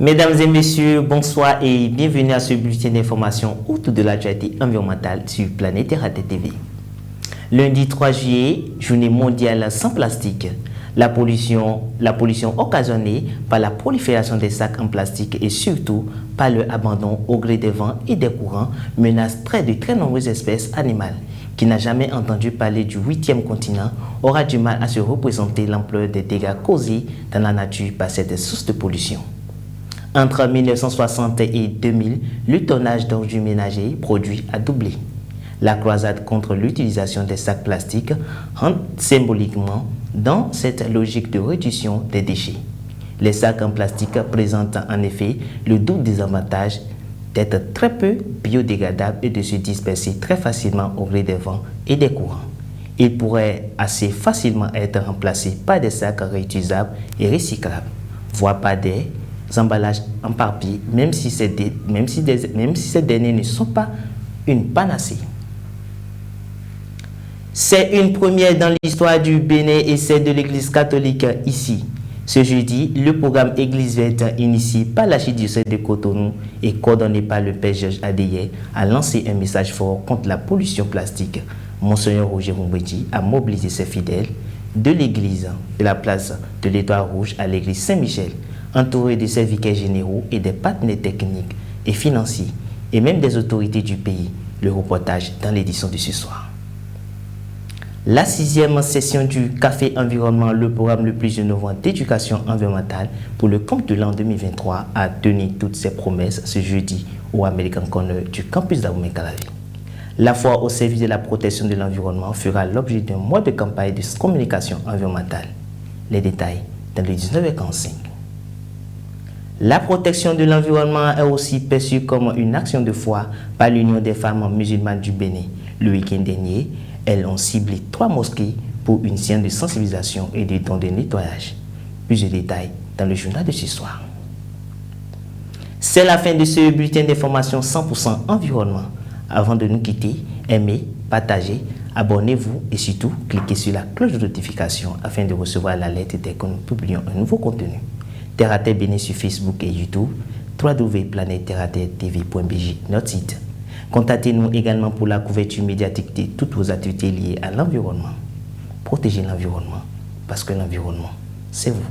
Mesdames et messieurs, bonsoir et bienvenue à ce bulletin d'information autour de l'actualité environnementale sur Planète Terre TV. Lundi 3 juillet, journée mondiale sans plastique. La pollution occasionnée par la prolifération des sacs en plastique et surtout par leur abandon au gré des vents et des courants menace de très nombreuses espèces animales. Qui n'a jamais entendu parler du 8e continent aura du mal à se représenter l'ampleur des dégâts causés dans la nature par cette source de pollution. Entre 1960 et 2000, le tonnage d'ordures ménagers produit a doublé. La croisade contre l'utilisation des sacs plastiques rentre symboliquement dans cette logique de réduction des déchets. Les sacs en plastique présentent en effet le double désavantage d'être très peu biodégradables et de se disperser très facilement au gré des vents et des courants. Ils pourraient assez facilement être remplacés par des sacs réutilisables et recyclables, voire par des emballages en papier, même si ces derniers ne sont pas une panacée. C'est une première dans l'histoire du Bénin et celle de l'Église catholique ici. Ce jeudi, le programme Église verte initié par l'archidiocèse de Cotonou et coordonné par le Père Georges Adéyé a lancé un message fort contre la pollution plastique. Monseigneur Roger Mumbedji a mobilisé ses fidèles de l'église de la place de l'Étoile Rouge à l'église Saint-Michel, entouré de ses vicaires généraux et des partenaires techniques et financiers, et même des autorités du pays. Le reportage dans l'édition de ce soir. La 6e session du Café Environnement, le programme le plus innovant d'éducation environnementale pour le compte de l'an 2023, a tenu toutes ses promesses ce jeudi au American Corner du campus d'Abomey-Calavi. La foire au service de la protection de l'environnement fera l'objet d'un mois de campagne de communication environnementale. Les détails dans le 19h45. La protection de l'environnement est aussi perçue comme une action de foi par l'Union des femmes musulmanes du Bénin. Le week-end dernier, elles ont ciblé 3 mosquées pour une séance de sensibilisation et de dons de nettoyage. Plus de détails dans le journal de ce soir. C'est la fin de ce bulletin d'information 100% environnement. Avant de nous quitter, aimez, partagez, abonnez-vous et surtout cliquez sur la cloche de notification afin de recevoir l'alerte dès que nous publions un nouveau contenu. Terre à Terre Bénin sur Facebook et YouTube, www.planetteraterretv.bg, notre site. Contactez-nous également pour la couverture médiatique de toutes vos activités liées à l'environnement. Protégez l'environnement parce que l'environnement, c'est vous.